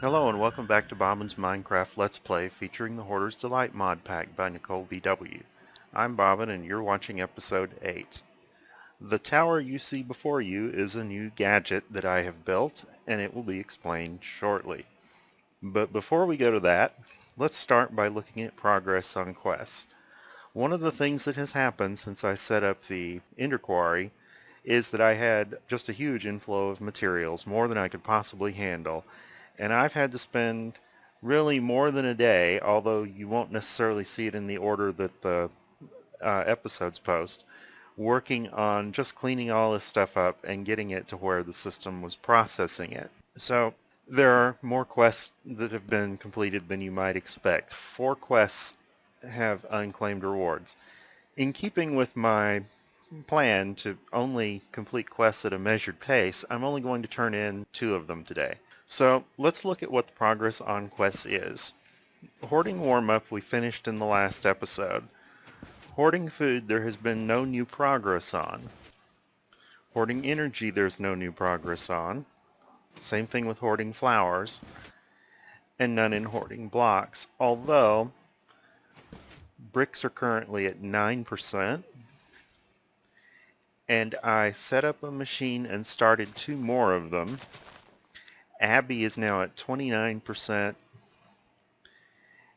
Hello and welcome back to Bobbin's Minecraft Let's Play featuring the Hoarder's Delight mod pack by Nicole BW. I'm Bobbin and you're watching episode 8. The tower you see before you is a new gadget that I have built and it will be explained shortly. But before we go to that, let's start by looking at progress on quests. One of the things that has happened since I set up the Ender Quarry is that I had just a huge inflow of materials, more than I could possibly handle. And I've had to spend really more than a day, although you won't necessarily see it in the order that the episodes post, working on just cleaning all this stuff up and getting it to where the system was processing it. So there are more quests that have been completed than you might expect. 4 quests have unclaimed rewards. In keeping with my plan to only complete quests at a measured pace, I'm only going to turn in 2 of them today. So let's look at what the progress on quests is. Hoarding warm-up we finished in the last episode. Hoarding food there has been no new progress on. Hoarding energy there's no new progress on. Same thing with hoarding flowers. And none in hoarding blocks, although bricks are currently at 9%. And I set up a machine and started 2 more of them. Abby is now at 29%,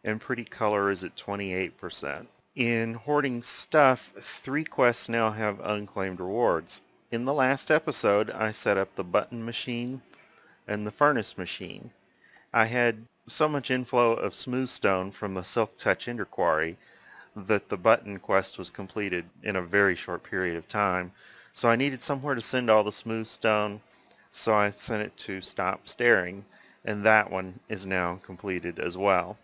and Pretty Color is at 28%. In hoarding stuff, 3 quests now have unclaimed rewards. In the last episode, I set up the button machine and the furnace machine. I had so much inflow of smooth stone from the Silk Touch Ender Quarry that the button quest was completed in a very short period of time. So I needed somewhere to send all the smooth stone, so I sent it to Stop Staring, and that one is now completed as well.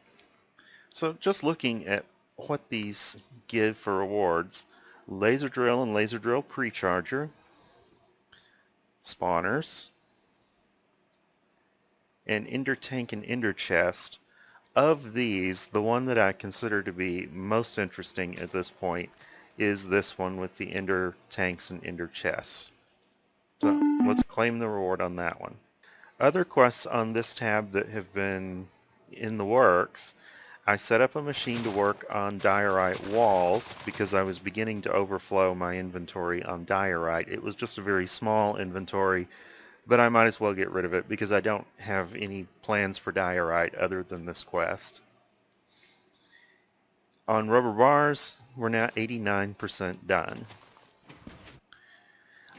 So just looking at what these give for rewards: laser drill and laser drill precharger, spawners, and ender tank and ender chest. Of these, the one that I consider to be most interesting at this point is this one with the ender tanks and ender chests. So let's claim the reward on that one. Other quests on this tab that have been in the works: I set up a machine to work on diorite walls because I was beginning to overflow my inventory on diorite. It was just a very small inventory, but I might as well get rid of it because I don't have any plans for diorite other than this quest. On rubber bars, we're now 89% done.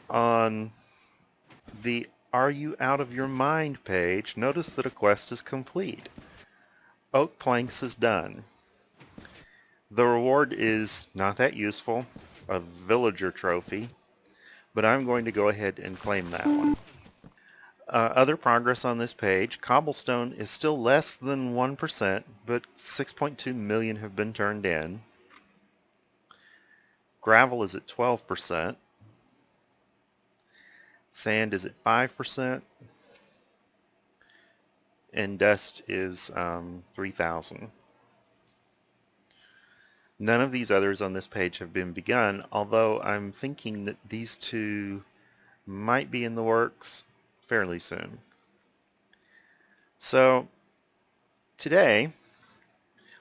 On the Are You Out of Your Mind page, notice that a quest is complete. Oak planks is done. The reward is not that useful, a villager trophy, but I'm going to go ahead and claim that one. Other progress on this page: cobblestone is still less than 1%, but 6.2 million have been turned in. Gravel is at 12%. Sand is at 5%. And dust is 3,000. None of these others on this page have been begun, although I'm thinking that these 2 might be in the works fairly soon. So today,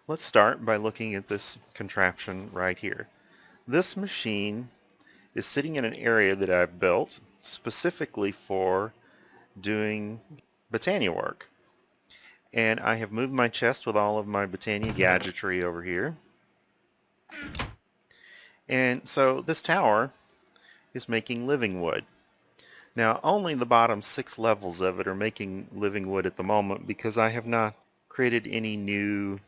let's start by looking at this contraption right here. This machine is sitting in an area that I've built specifically for doing Botania work. And I have moved my chest with all of my Botania gadgetry over here. And so this tower is making Livingwood. Now only the bottom 6 levels of it are making Livingwood at the moment because I have not created any new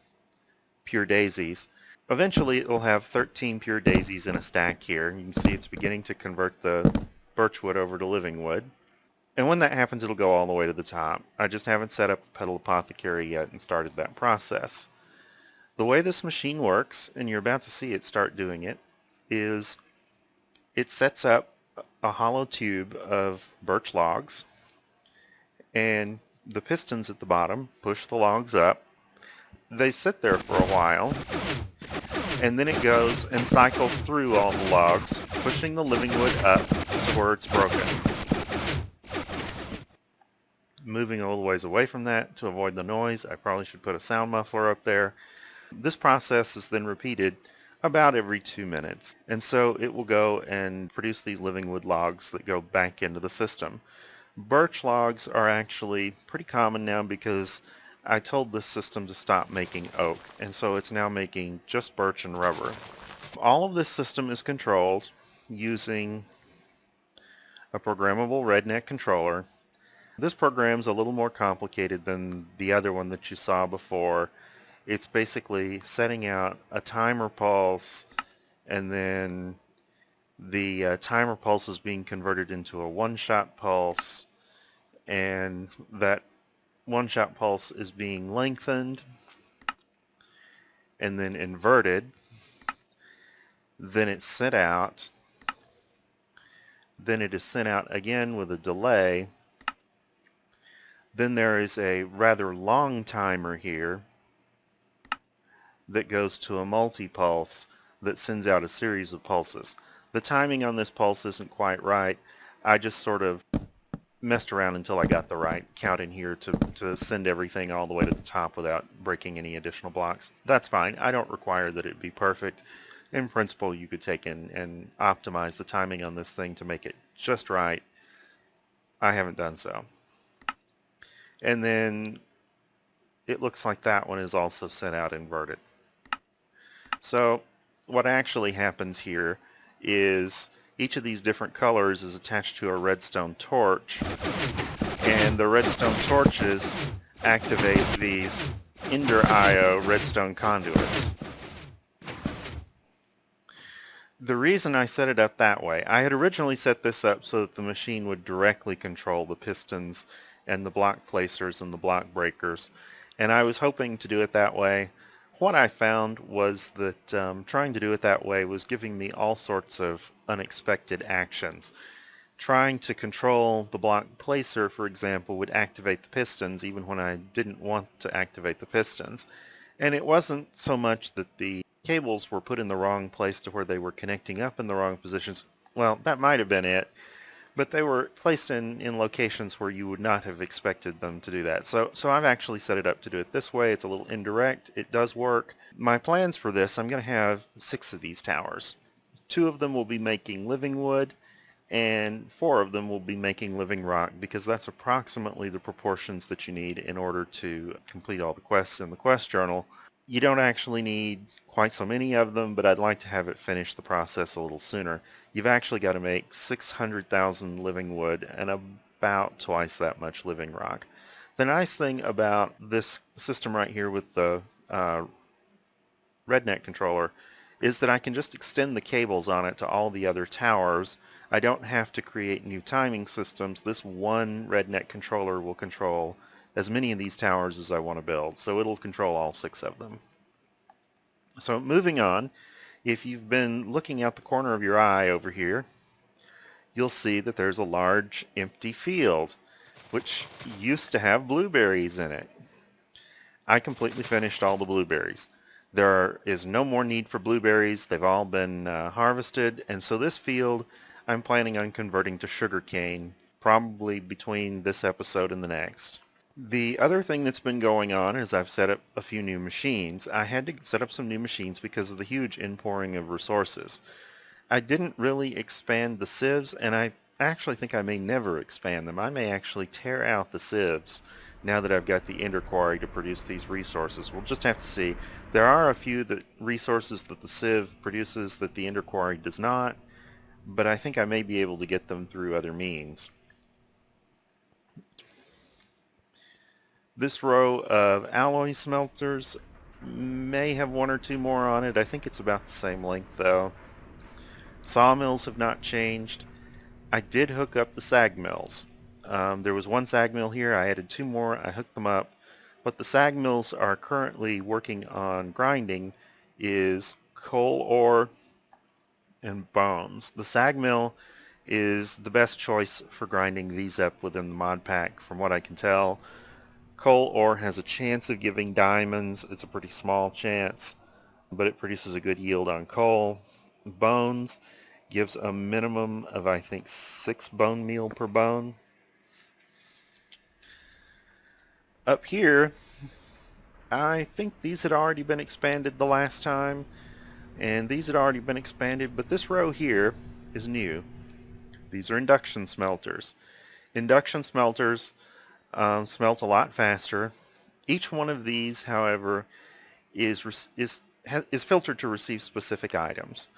pure daisies. Eventually it will have 13 pure daisies in a stack here. You can see it's beginning to convert the birchwood over to Livingwood. And when that happens, it'll go all the way to the top. I just haven't set up a petal apothecary yet and started that process. The way this machine works, and you're about to see it start doing it, is it sets up a hollow tube of birch logs, and the pistons at the bottom push the logs up. They sit there for a while, and then it goes and cycles through all the logs, pushing the living wood up to where it's broken. moving a little ways away from that to avoid the noise. I probably should put a sound muffler up there. This process is then repeated about every 2 minutes. And so it will go and produce these Livingwood logs that go back into the system. Birch logs are actually pretty common now because I told this system to stop making oak, and so it's now making just birch and rubber. All of this system is controlled using a programmable redneck controller. This program's a little more complicated than the other one that you saw before. It's basically setting out a timer pulse, and then the timer pulse is being converted into a one-shot pulse, and that one-shot pulse is being lengthened and then inverted. Then it's sent out. Then it is sent out again with a delay. Then there is a rather long timer here that goes to a multi-pulse that sends out a series of pulses. The timing on this pulse isn't quite right. I just sort of messed around until I got the right count in here to send everything all the way to the top without breaking any additional blocks. That's fine. I don't require that it be perfect. In principle, you could take in and optimize the timing on this thing to make it just right. I haven't done so. And then it looks like that one is also sent out inverted. So what actually happens here is each of these different colors is attached to a redstone torch, and the redstone torches activate these Ender IO redstone conduits. The reason I set it up that way, I had originally set this up so that the machine would directly control the pistons and the block placers and the block breakers, and I was hoping to do it that way. What I found was that trying to do it that way was giving me all sorts of unexpected actions. Trying to control the block placer, for example, would activate the pistons even when I didn't want to activate the pistons. And it wasn't so much that the cables were put in the wrong place to where they were connecting up in the wrong positions. Well, that might have been it, but they were placed in locations where you would not have expected them to do that. So I've actually set it up to do it this way. It's a little indirect. It does work. My plans for this, I'm going to have 6 of these towers. 2 of them will be making Livingwood, and 4 of them will be making living rock, because that's approximately the proportions that you need in order to complete all the quests in the quest journal. You don't actually need quite so many of them, but I'd like to have it finish the process a little sooner. You've actually got to make 600,000 living wood and about twice that much living rock. The nice thing about this system right here with the redneck controller is that I can just extend the cables on it to all the other towers. I don't have to create new timing systems. This one redneck controller will control as many of these towers as I want to build, so it'll control all 6 of them. So moving on, if you've been looking out the corner of your eye over here, you'll see that there's a large empty field, which used to have blueberries in it. I completely finished all the blueberries. There is no more need for blueberries. They've all been harvested, and so this field I'm planning on converting to sugarcane, probably between this episode and the next. The other thing that's been going on is I've set up a few new machines. I had to set up some new machines because of the huge inpouring of resources. I didn't really expand the sieves, and I actually think I may never expand them. I may actually tear out the sieves now that I've got the Ender Quarry to produce these resources. We'll just have to see. There are a few resources that the sieve produces that the Ender Quarry does not, but I think I may be able to get them through other means. This row of alloy smelters may have 1 or 2 more on it. I think it's about the same length though. Sawmills have not changed. I did hook up the sag mills. There was 1 sag mill here. I added 2 more. I hooked them up. What the sag mills are currently working on grinding is coal ore and bones. The sag mill is the best choice for grinding these up within the mod pack from what I can tell. Coal ore has a chance of giving diamonds. It's a pretty small chance, but it produces a good yield on coal. Bones gives a minimum of, I think, 6 bone meal per bone. Up here, I think these had already been expanded the last time, and these had already been expanded, but this row here is new. These are induction smelters. Induction smelters smelt a lot faster. Each one of these, however, is filtered to receive specific items.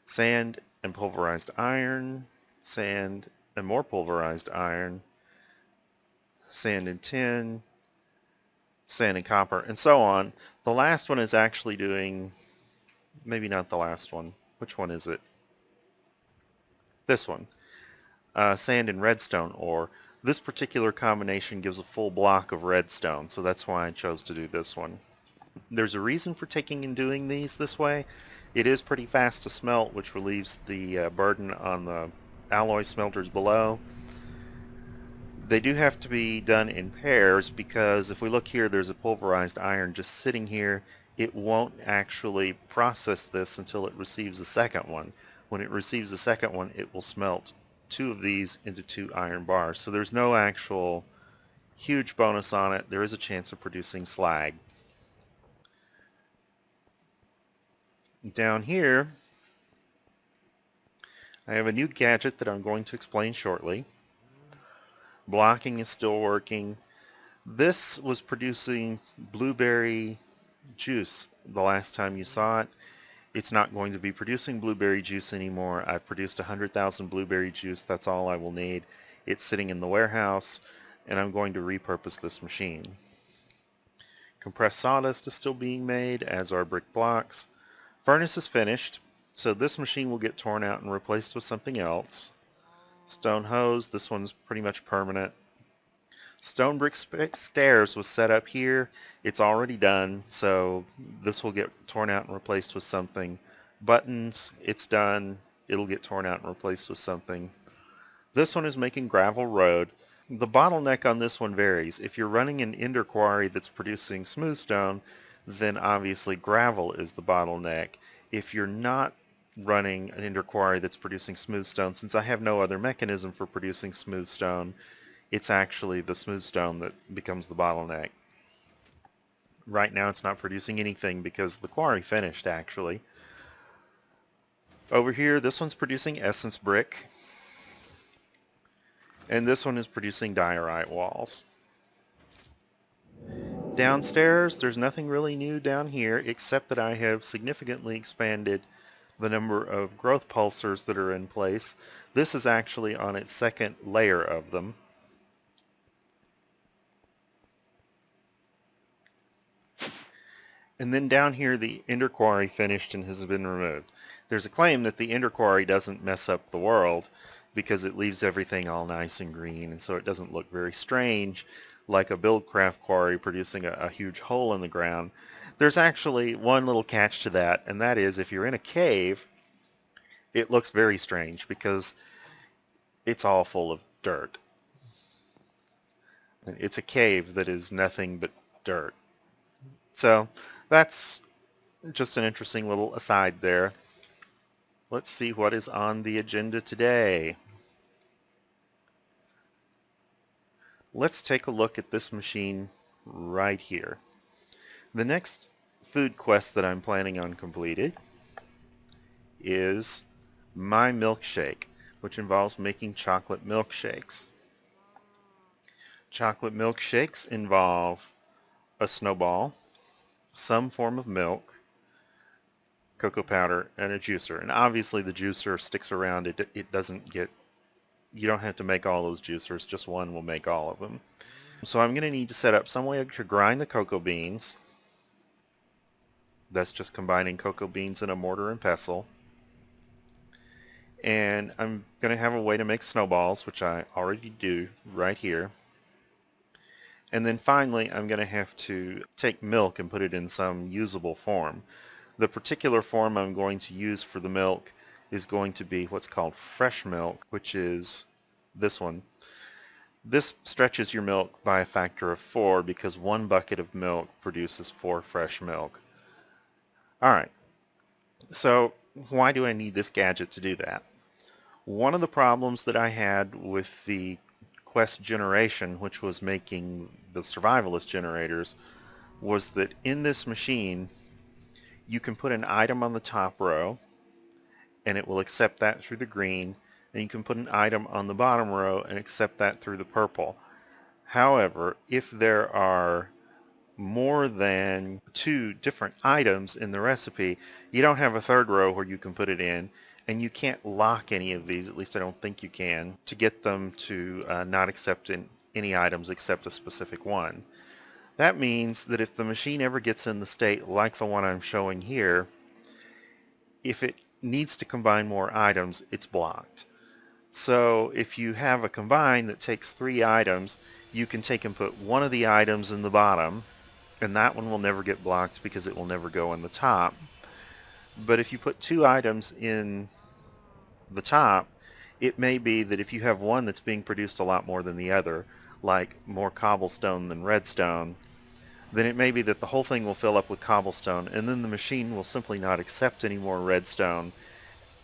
Sand and pulverized iron, sand and more pulverized iron, sand and tin, sand and copper, and so on. The last one is actually doing, maybe not the last one. Which one is it? This one. Sand and redstone ore. This particular combination gives a full block of redstone, so that's why I chose to do this one. There's a reason for taking and doing these this way. It is pretty fast to smelt, which relieves the burden on the alloy smelters below. They do have to be done in pairs because if we look here, there's a pulverized iron just sitting here. It won't actually process this until it receives the second one. When it receives the second one, it will smelt 2 of these into 2 iron bars. So there's no actual huge bonus on it. There is a chance of producing slag. Down here, I have a new gadget that I'm going to explain shortly. Blocking is still working. This was producing blueberry juice the last time you saw it. It's not going to be producing blueberry juice anymore. I've produced 100,000 blueberry juice. That's all I will need. It's sitting in the warehouse, and I'm going to repurpose this machine. Compressed sawdust is still being made, as are brick blocks. Furnace is finished, so this machine will get torn out and replaced with something else. Stone hose, this one's pretty much permanent. Stone brick stairs was set up here. It's already done, so this will get torn out and replaced with something. Buttons, it's done. It'll get torn out and replaced with something. This one is making gravel road. The bottleneck on this one varies. If you're running an ender quarry that's producing smooth stone, then obviously gravel is the bottleneck. If you're not running an ender quarry that's producing smooth stone, since I have no other mechanism for producing smooth stone, it's actually the smooth stone that becomes the bottleneck. Right now it's not producing anything because the quarry finished actually. Over here, this one's producing essence brick, and this one is producing diorite walls. Downstairs, there's nothing really new down here except that I have significantly expanded the number of growth pulsars that are in place. This is actually on its second layer of them. And then down here, the ender quarry finished and has been removed. There's a claim that the ender quarry doesn't mess up the world because it leaves everything all nice and green, and so it doesn't look very strange like a buildcraft quarry producing a huge hole in the ground. There's actually one little catch to that, and that is if you're in a cave, it looks very strange because it's all full of dirt. It's a cave that is nothing but dirt. So that's just an interesting little aside there. Let's see what is on the agenda today. Let's take a look at this machine right here. The next food quest that I'm planning on completing is my milkshake, which involves making chocolate milkshakes. Chocolate milkshakes involve a snowball, some form of milk, cocoa powder, and a juicer. And obviously the juicer sticks around. It doesn't get, you don't have to make all those juicers, just one will make all of them. So I'm going to need to set up some way to grind the cocoa beans. That's just combining cocoa beans in a mortar and pestle. And I'm going to have a way to make snowballs, which I already do right here. And then finally, I'm going to have to take milk and put it in some usable form. The particular form I'm going to use for the milk is going to be what's called fresh milk, which is this one. This stretches your milk by a factor of 4 because 1 bucket of milk produces 4 fresh milk. Alright, so why do I need this gadget to do that? One of the problems that I had with the quest generation, which was making the survivalist generators was that in this machine you can put an item on the top row and it will accept that through the green, and you can put an item on the bottom row and accept that through the purple. However, if there are more than 2 different items in the recipe, you don't have a third row where you can put it in, and you can't lock any of these, at least I don't think you can, to get them to not accept any items except a specific one. That means that if the machine ever gets in the state like the one I'm showing here, if it needs to combine more items, it's blocked. So if you have a combine that takes 3 items, you can take and put one of the items in the bottom, and that one will never get blocked because it will never go in the top. But if you put 2 items in the top, it may be that if you have one that's being produced a lot more than the other, like more cobblestone than redstone, then it may be that the whole thing will fill up with cobblestone, and then the machine will simply not accept any more redstone,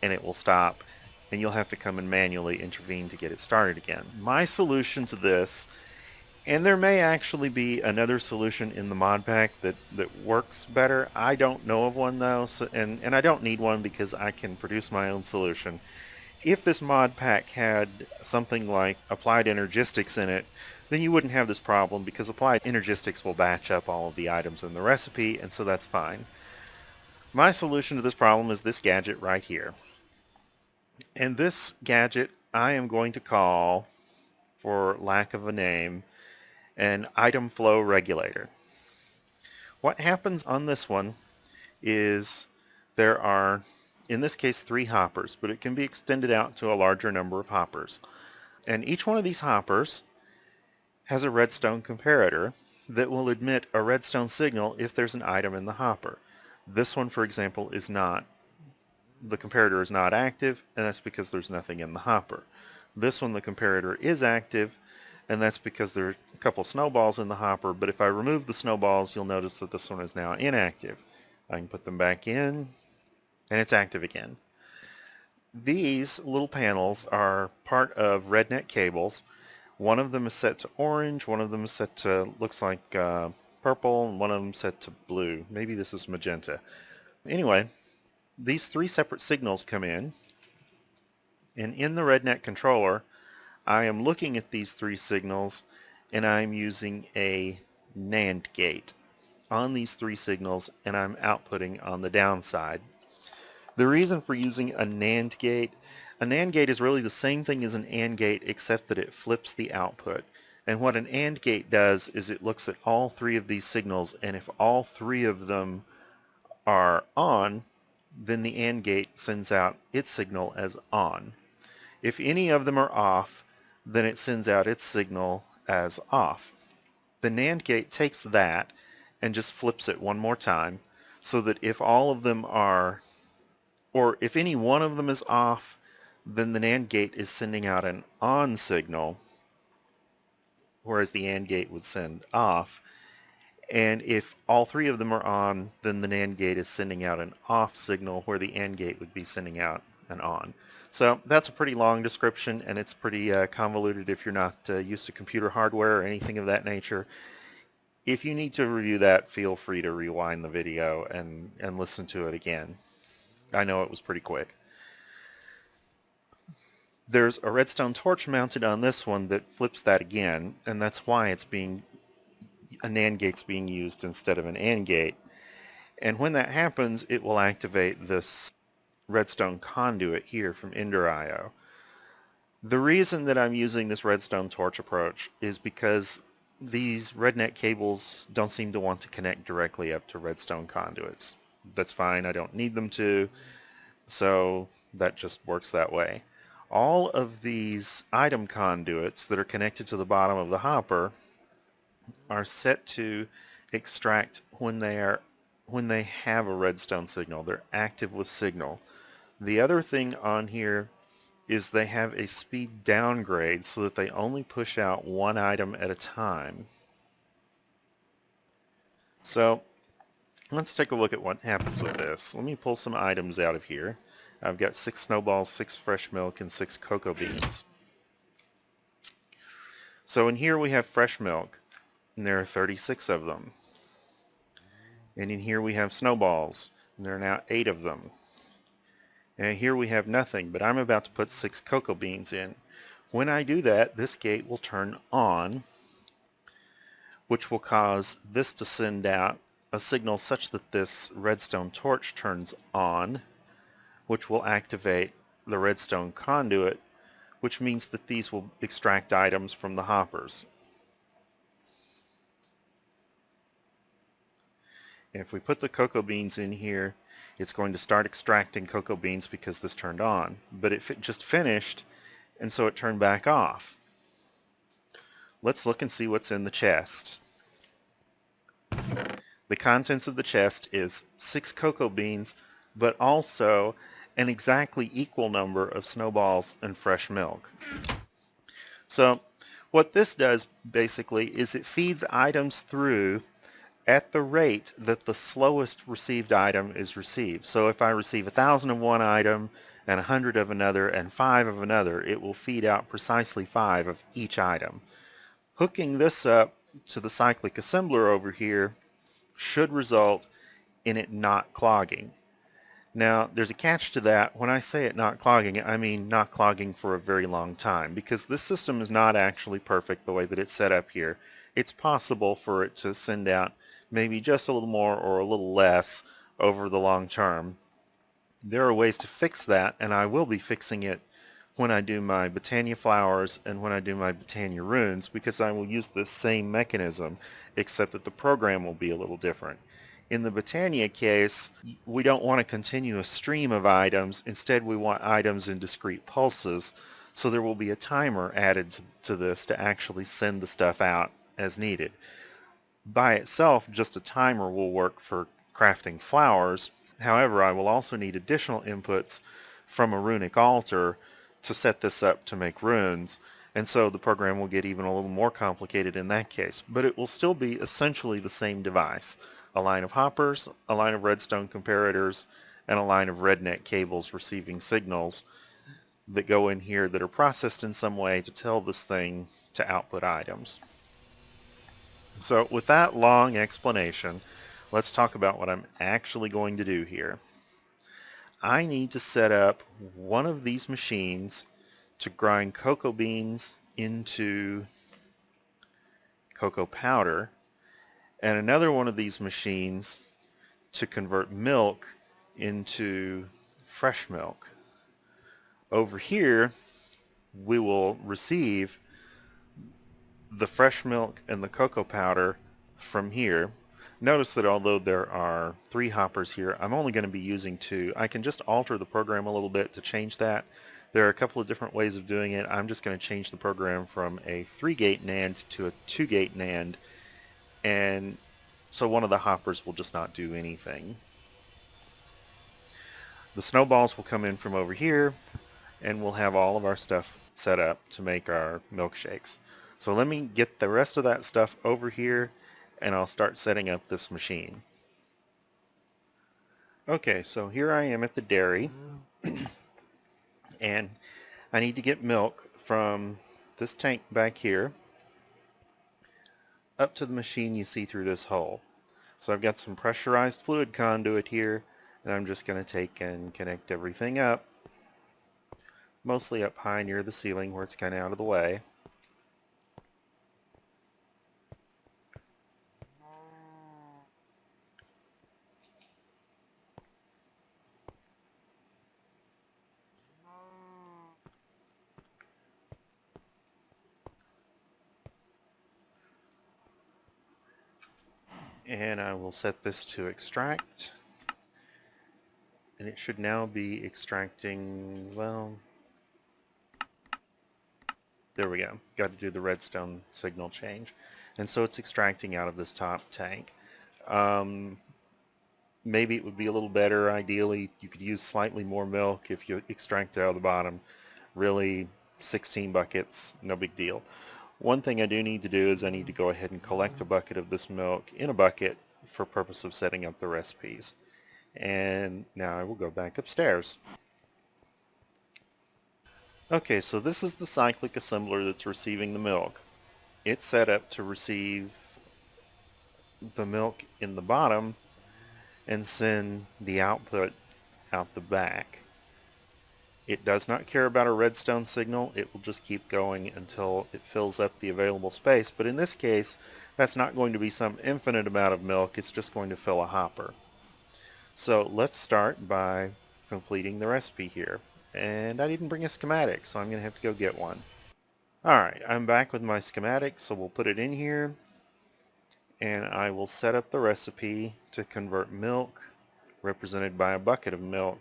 and it will stop, and you'll have to come and manually intervene to get it started again. My solution to this, and there may actually be another solution in the mod pack that works better. I don't know of one though, and I don't need one because I can produce my own solution. If this mod pack had something like applied energistics in it, then you wouldn't have this problem because applied energistics will batch up all of the items in the recipe, and so that's fine. My solution to this problem is this gadget right here. And this gadget I am going to call, for lack of a name, an item flow regulator. What happens on this one is there are, in this case, 3 hoppers, but it can be extended out to a larger number of hoppers. And each one of these hoppers has a redstone comparator that will emit a redstone signal if there's an item in the hopper. This one, for example, is not. The comparator is not active, and that's because there's nothing in the hopper. This one, the comparator is active, and that's because there are a couple snowballs in the hopper, but if I remove the snowballs, you'll notice that this one is now inactive. I can put them back in, and it's active again. These little panels are part of rednet cables. One of them is set to orange, one of them is set to, looks like purple, and one of them is set to blue. Maybe this is magenta. Anyway, these 3 separate signals come in, and in the rednet controller, I am looking at these 3 signals, and I'm using a NAND gate on these 3 signals, and I'm outputting on the downside. The reason for using a NAND gate is really the same thing as an AND gate, except that it flips the output. And what an AND gate does is it looks at all 3 of these signals, and if all 3 of them are on, then the AND gate sends out its signal as on. If any of them are off, then it sends out its signal as off. The NAND gate takes that and just flips it one more time, so that if all of them are, or if any one of them is off, then the NAND gate is sending out an on signal, whereas the AND gate would send off. And if all 3 of them are on, then the NAND gate is sending out an off signal, where the AND gate would be sending out an on. So that's a pretty long description, and it's pretty convoluted if you're not used to computer hardware or anything of that nature. If you need to review that, feel free to rewind the video and listen to it again. I know it was pretty quick. There's a redstone torch mounted on this one that flips that again, and that's why a NAND gate's being used instead of an AND gate. And when that happens, it will activate this redstone conduit here from Ender.io. The reason that I'm using this redstone torch approach is because these rednet cables don't seem to want to connect directly up to redstone conduits. That's fine, I don't need them to, so that just works that way. All of these item conduits that are connected to the bottom of the hopper are set to extract when they have a redstone signal. They're active with signal. The other thing on here is they have a speed downgrade so that they only push out one item at a time. So let's take a look at what happens with this. Let me pull some items out of here. I've got 6 snowballs, 6 fresh milk, and 6 cocoa beans. So in here we have fresh milk. and there are 36 of them. And in here we have snowballs, and there are now 8 of them. And here we have nothing, but I'm about to put 6 cocoa beans in. When I do that, this gate will turn on, which will cause this to send out a signal such that this redstone torch turns on, which will activate the redstone conduit, which means that these will extract items from the hoppers. If we put the cocoa beans in here, it's going to start extracting cocoa beans because this turned on, but it just finished, and so it turned back off. Let's look and see what's in the chest. The contents of the chest is 6 cocoa beans, but also an exactly equal number of snowballs and fresh milk. So what this does basically is it feeds items through at the rate that the slowest received item is received. So if I receive 1,000 of one item and 100 of another and 5 of another, it will feed out precisely 5 of each item. Hooking this up to the cyclic assembler over here should result in it not clogging. Now, there's a catch to that. When I say it not clogging, I mean not clogging for a very long time, because this system is not actually perfect the way that it's set up here. It's possible for it to send out maybe just a little more or a little less over the long term. There are ways to fix that, and I will be fixing it when I do my Botania flowers and when I do my Botania runes, because I will use this same mechanism, except that the program will be a little different. In the Botania case, we don't want a continuous stream of items. Instead, we want items in discrete pulses, so there will be a timer added to this to actually send the stuff out as needed. By itself, just a timer will work for crafting flowers. However, I will also need additional inputs from a runic altar to set this up to make runes, and so the program will get even a little more complicated in that case. But it will still be essentially the same device. A line of hoppers, a line of redstone comparators, and a line of rednet cables receiving signals that go in here that are processed in some way to tell this thing to output items. So with that long explanation, let's talk about what I'm actually going to do here. I need to set up one of these machines to grind cocoa beans into cocoa powder, and another one of these machines to convert milk into fresh milk. Over here, we will receive the fresh milk and the cocoa powder from here. Notice that although there are 3 hoppers here, I'm only going to be using 2. I can just alter the program a little bit to change that. There are a couple of different ways of doing it. I'm just going to change the program from a 3-gate NAND to a 2-gate NAND, and so one of the hoppers will just not do anything. The snowballs will come in from over here, and we'll have all of our stuff set up to make our milkshakes. So let me get the rest of that stuff over here, and I'll start setting up this machine. Okay, so here I am at the dairy, and I need to get milk from this tank back here up to the machine you see through this hole. So I've got some pressurized fluid conduit here, and I'm just going to take and connect everything up, mostly up high near the ceiling where it's kind of out of the way. And I will set this to extract, and it should now be extracting, well, there we go. Got to do the redstone signal change. And so it's extracting out of this top tank. Maybe it would be a little better, ideally, you could use slightly more milk if you extract out of the bottom. Really, 16 buckets, no big deal. One thing I do need to do is I need to go ahead and collect a bucket of this milk in a bucket for purpose of setting up the recipes. And now I will go back upstairs. Okay, so this is the cyclic assembler that's receiving the milk. It's set up to receive the milk in the bottom and send the output out the back. It does not care about a redstone signal. It will just keep going until it fills up the available space. But in this case, that's not going to be some infinite amount of milk. It's just going to fill a hopper. So let's start by completing the recipe here. And I didn't bring a schematic, so I'm going to have to go get one. Alright, I'm back with my schematic, so we'll put it in here. And I will set up the recipe to convert milk, represented by a bucket of milk,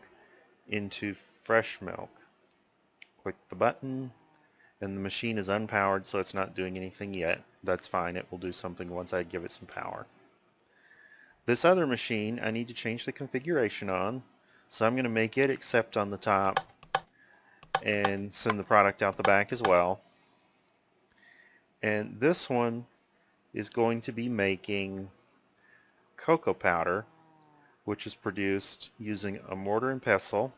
into fresh milk. Click the button, and the machine is unpowered, so it's not doing anything yet. That's fine, it will do something once I give it some power. This other machine, I need to change the configuration on, so I'm going to make it accept on the top and send the product out the back as well. And this one is going to be making cocoa powder, which is produced using a mortar and pestle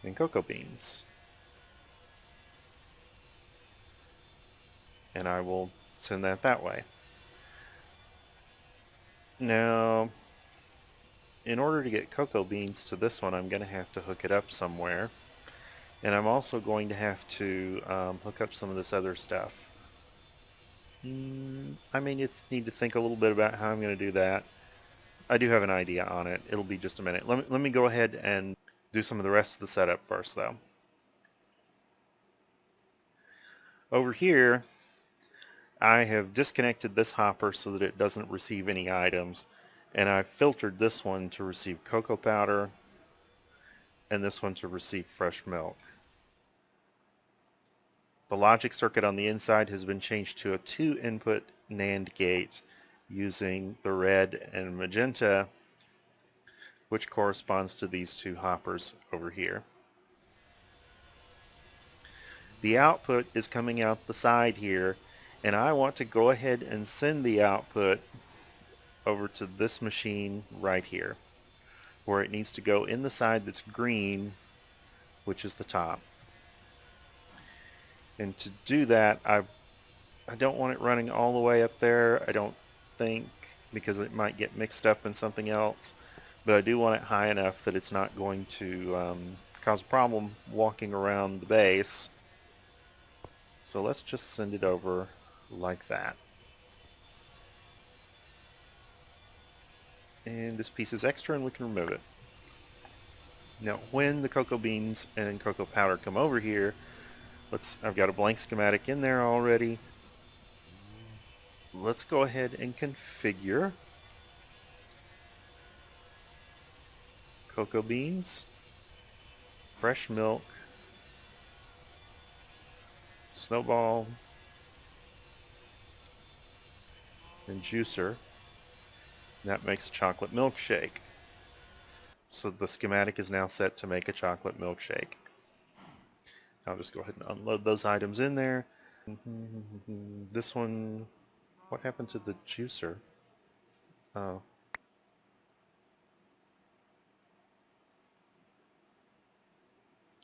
and cocoa beans. And I will send that way. Now, in order to get cocoa beans to this one, I'm going to have to hook it up somewhere. And I'm also going to have to hook up some of this other stuff. I may need to think a little bit about how I'm going to do that. I do have an idea on it. It'll be just a minute. Let me go ahead and do some of the rest of the setup first, though. Over here, I have disconnected this hopper so that it doesn't receive any items, and I've filtered this one to receive cocoa powder and this one to receive fresh milk. The logic circuit on the inside has been changed to a 2-input NAND gate using the red and magenta, which corresponds to these two hoppers over here. The output is coming out the side here, and I want to go ahead and send the output over to this machine right here, where it needs to go in the side that's green, which is the top. And to do that, I don't want it running all the way up there, I don't think, because it might get mixed up in something else. But I do want it high enough that it's not going to cause a problem walking around the base. So let's just send it over like that. And this piece is extra and we can remove it. Now when the cocoa beans and cocoa powder come over here, I've got a blank schematic in there already. Let's go ahead and configure cocoa beans, fresh milk, snowball, and juicer. And that makes a chocolate milkshake. So the schematic is now set to make a chocolate milkshake. I'll just go ahead and unload those items in there. This one, what happened to the juicer? Oh.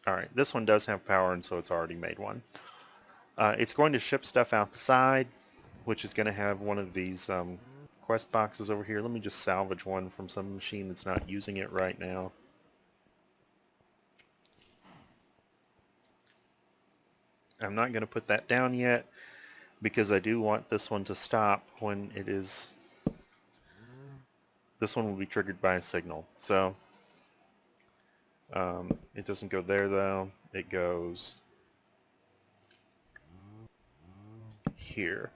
Alright, this one does have power, and so it's already made one. It's going to ship stuff out the side, which is going to have one of these quest boxes over here. Let me just salvage one from some machine that's not using it right now. I'm not going to put that down yet because I do want this one to stop when it is... This one will be triggered by a signal. So it doesn't go there though. It goes here.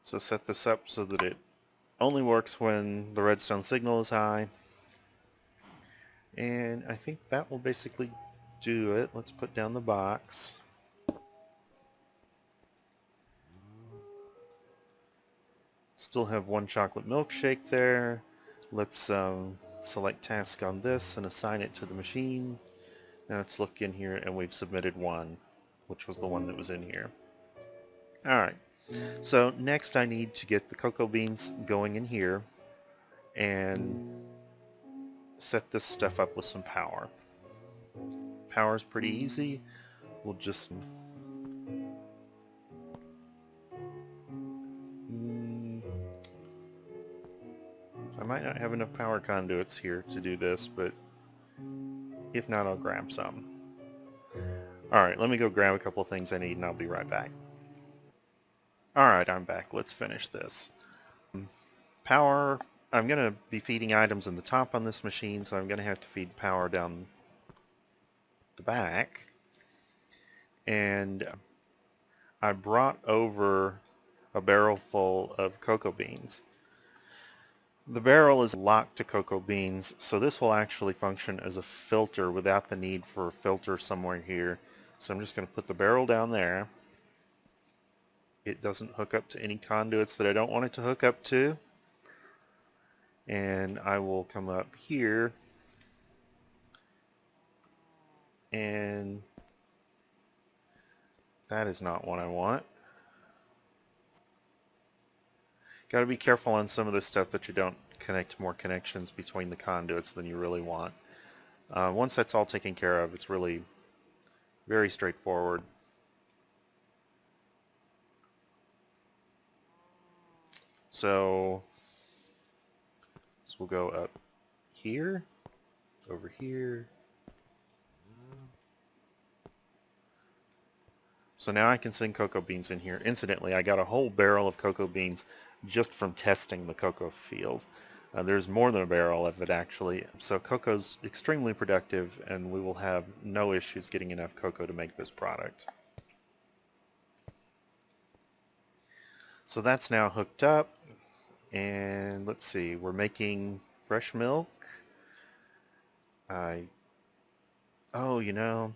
So set this up so that it only works when the redstone signal is high. And I think that will basically do it. Let's put down the box. Still have one chocolate milkshake there. Let's select task on this and assign it to the machine. Now let's look in here, and we've submitted one, which was the one that was in here. Alright, so next I need to get the cocoa beans going in here and set this stuff up with some power. power's pretty easy. We'll just... I might not have enough power conduits here to do this, but if not, I'll grab some. Alright, let me go grab a couple of things I need and I'll be right back. Alright, I'm back. Let's finish this. Power, I'm going to be feeding items in the top on this machine, so I'm going to have to feed power down the back. And I brought over a barrel full of cocoa beans. The barrel is locked to cocoa beans, so this will actually function as a filter without the need for a filter somewhere here. So I'm just going to put the barrel down there. It doesn't hook up to any conduits that I don't want it to hook up to. And I will come up here and that is not what I want. Got to be careful on some of this stuff that you don't connect more connections between the conduits than you really want. Once that's all taken care of, it's really very straightforward. So we'll go up here, over here. So now I can send cocoa beans in here. Incidentally, I got a whole barrel of cocoa beans just from testing the cocoa field. There's more than a barrel of it actually. So cocoa's extremely productive and we will have no issues getting enough cocoa to make this product. So that's now hooked up, and let's see, we're making fresh milk. Oh, you know,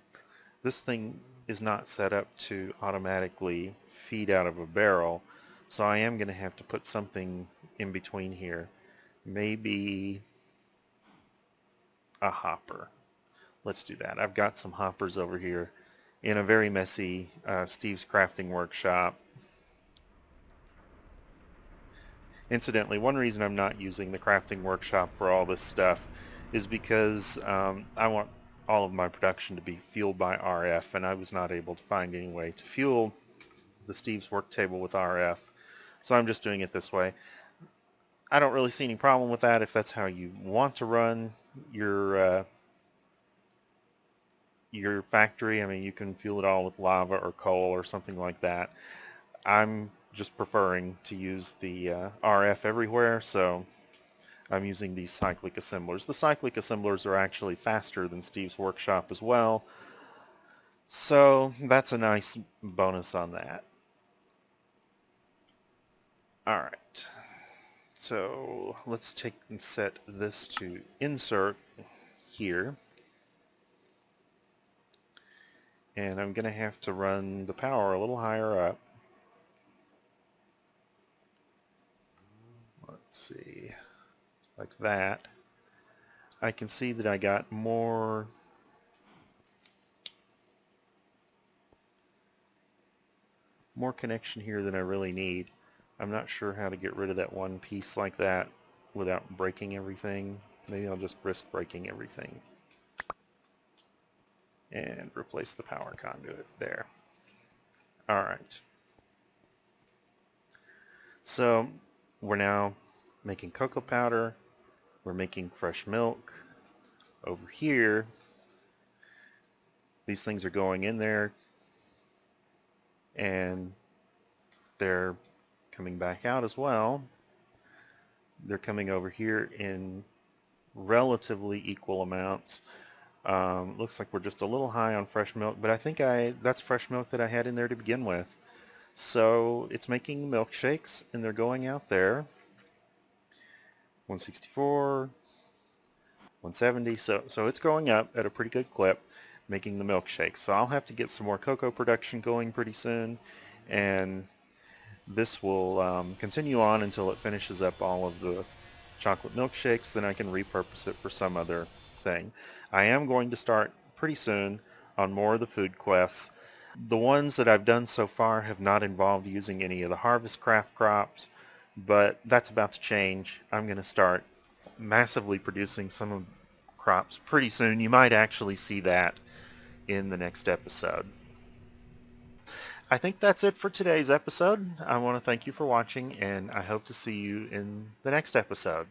this thing is not set up to automatically feed out of a barrel, so I am going to have to put something in between here. Maybe a hopper. Let's do that. I've got some hoppers over here in a very messy Steve's crafting workshop. Incidentally, one reason I'm not using the crafting workshop for all this stuff is because I want all of my production to be fueled by RF, and I was not able to find any way to fuel the Steve's work table with RF, so I'm just doing it this way. I don't really see any problem with that if that's how you want to run your factory. I mean, you can fuel it all with lava or coal or something like that. I'm just preferring to use the RF everywhere, so I'm using these cyclic assemblers. The cyclic assemblers are actually faster than Steve's workshop as well, so that's a nice bonus on that. Alright, so let's take and set this to insert here. And I'm going to have to run the power a little higher up. Let's see, like that. I can see that I got more connection here than I really need. I'm not sure how to get rid of that one piece like that without breaking everything. Maybe I'll just risk breaking everything and replace the power conduit there. Alright. So we're now making cocoa powder. We're making fresh milk. Over here, these things are going in there and they're coming back out as well. They're coming over here in relatively equal amounts. Looks like we're just a little high on fresh milk, but I think that's fresh milk that I had in there to begin with. So it's making milkshakes and they're going out there. 164, 170, so it's going up at a pretty good clip, making the milkshakes. So I'll have to get some more cocoa production going pretty soon, and this will continue on until it finishes up all of the chocolate milkshakes. Then I can repurpose it for some other thing. I am going to start pretty soon on more of the food quests. The ones that I've done so far have not involved using any of the harvest craft crops, but that's about to change. I'm going to start massively producing some of crops pretty soon. You might actually see that in the next episode. I think that's it for today's episode. I want to thank you for watching, and I hope to see you in the next episode.